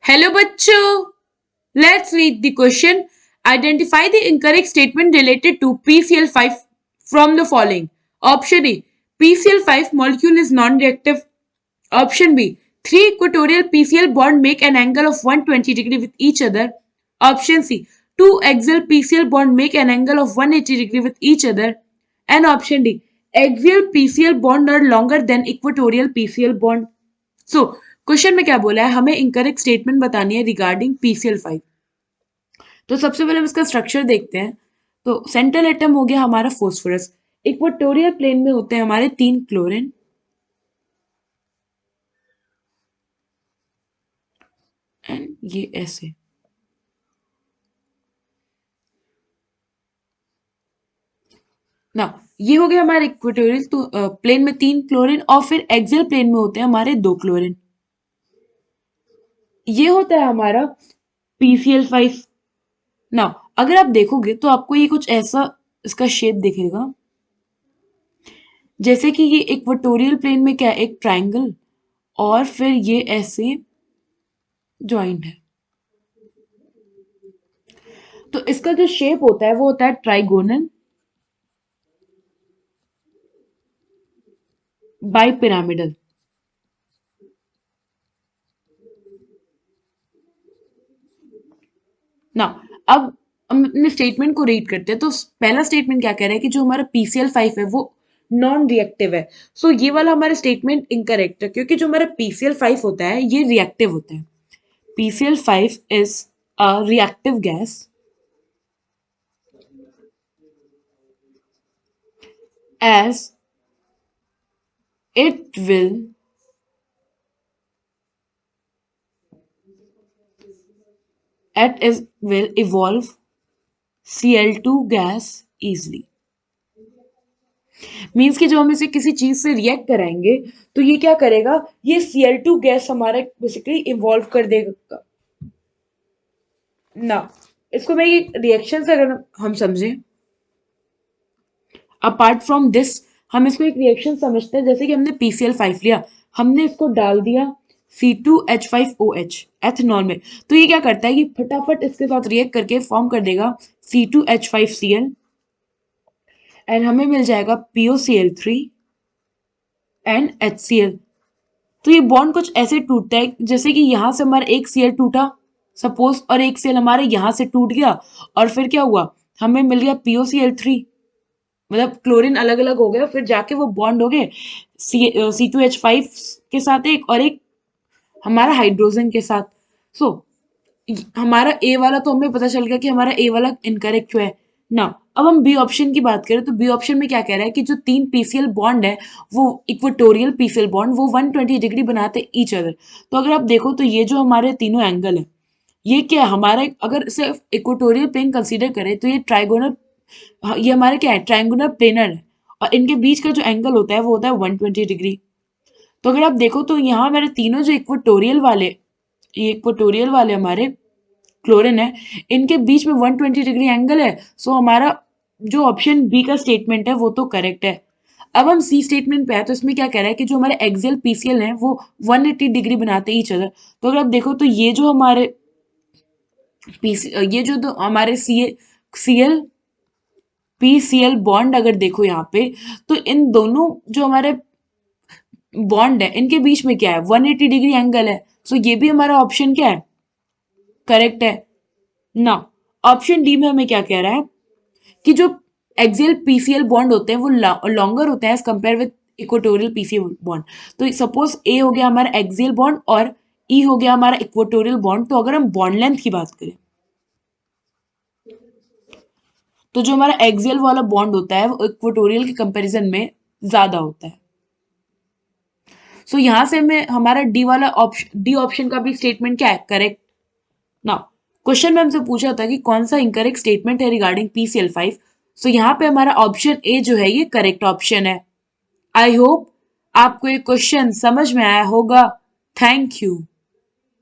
Hello बच्चों, let's read the question. Identify the incorrect statement related to PCl5 from the following. Option A, PCl5 molecule is non-reactive. Option B, three equatorial PCl bond make an angle of 120 degree with each other. Option C, two axial PCl bond make an angle of 180 degree with each other. And option D, axial PCl bond are longer than equatorial PCl bond. So question में क्या बोला है, हमें incorrect statement बतानी है regarding PCl5. तो सबसे पहले हम इसका स्ट्रक्चर देखते हैं. तो सेंट्रल एटम हो गया हमारा फोस्फोरस. इक्वेटोरियल प्लेन में होते हैं हमारे 3 क्लोरीन एंड ये ऐसे. ना ये हो गया हमारे इक्वेटोरियल तो प्लेन में 3 क्लोरीन और फिर एक्सियल प्लेन में होते हैं हमारे 2 क्लोरीन. ये होता है हमारा PCl5. ना अगर आप देखोगे तो आपको ये कुछ ऐसा इसका शेप दिखेगा, जैसे कि ये इक्वेटोरियल प्लेन में क्या है, एक ट्रायंगल और फिर ये ऐसे ज्वाइंट है. तो इसका जो शेप होता है वो होता है ट्राइगोनल बाइपिरामिडल. ना अब हम अपने स्टेटमेंट को रीड करते हैं. तो पहला स्टेटमेंट क्या कह रहा है कि जो हमारा PCl5 है वो नॉन रिएक्टिव है. सो ये वाला हमारा स्टेटमेंट इनकरेक्ट है, क्योंकि जो हमारा PCl5 होता है ये रिएक्टिव होता है. PCl5 is a reactive gas as it will evolve Cl2 gas easily. Means कि जब हम इसे किसी चीज से रिएक्ट कराएंगे तो ये क्या करेगा, ये Cl2 गैस हमारा बेसिकली इवॉल्व कर देगा. ना इसको मैं ये रिएक्शन से अगर हम समझें, अपार्ट फ्रॉम दिस हम इसको एक रिएक्शन समझते हैं. जैसे कि हमने PCl5 लिया, हमने इसको डाल दिया C2H5OH एथेनॉल में, तो ये क्या करता है कि फटाफट इसके साथ रिएक्ट करके फॉर्म कर देगा C2H5Cl एंड हमें मिल जाएगा POCl3 एंड HCl. तो ये बॉन्ड कुछ ऐसे टूटता है जैसे कि यहां से हमारा एक Cl टूटा सपोज और एक Cl हमारे यहां से टूट गया और फिर क्या हुआ, हमें मिल गया POCl3. मतलब क्लोरीन अलग अलग हो गया, फिर जाके वो बॉन्ड हो गए C2H5 के साथ एक और एक हमारा हाइड्रोजन के साथ. सो हमारा ए वाला तो हमें पता चल गया कि हमारा ए वाला इनकरेक्ट है ना. अब हम बी ऑप्शन की बात करें तो बी ऑप्शन में क्या कह रहा है कि जो 3 PCl बॉन्ड है वो इक्वेटोरियल PCl बॉन्ड वो 120 डिग्री बनाते ईच अदर. तो अगर आप देखो तो ये जो हमारे तीनों एंगल है ये क्या है हमारा, अगर सिर्फ इक्वेटोरियल प्लेन कंसीडर करें तो ये ट्राइगोनल, ये हमारे क्या है ट्रायंगुलर प्लेनर है और इनके बीच का जो एंगल होता है वो होता है 120 डिग्री. तो अगर आप देखो तो यहाँ हमारे तीनों जो इक्वेटोरियल वाले हमारे क्लोरीन है, इनके बीच में 120 डिग्री एंगल है. सो हमारा जो ऑप्शन बी का स्टेटमेंट है वो तो करेक्ट है. अब हम सी स्टेटमेंट पे आए तो इसमें क्या कह रहा है कि जो हमारे एक्सियल PCl है वो 180 डिग्री बनाते ईच अदर. तो अगर आप देखो तो ये जो हमारे ये जो तो हमारे Cl PCl बॉन्ड अगर देखो यहाँ पे तो इन दोनों जो हमारे बॉन्ड है इनके बीच में क्या है 180 डिग्री एंगल है. सो ये भी हमारा ऑप्शन क्या है, करेक्ट है ना. ऑप्शन डी में हमें क्या कह रहा है कि जो एक्सियल PCl बॉन्ड होते हैं वो लॉन्गर होते हैं as compare with equatorial PCl bond. तो सपोज ए हो गया हमारा एक्सियल बॉन्ड और ई हो गया हमारा इक्वेटोरियल बॉन्ड. तो अगर हम बॉन्ड लेंथ की बात करें तो जो हमारा एक्सियल वाला बॉन्ड होता है वो इक्वेटोरियल के कंपैरिजन में ज्यादा होता है. सो यहां से हमें हमारा डी ऑप्शन का भी स्टेटमेंट क्या है, करेक्ट. नाउ क्वेश्चन में हमसे पूछा था कि कौन सा इनकरेक्ट स्टेटमेंट है रिगार्डिंग PCl5. सो यहाँ पे हमारा ऑप्शन ए जो है ये करेक्ट ऑप्शन है. आई होप आपको ये क्वेश्चन समझ में आया होगा. Thank you.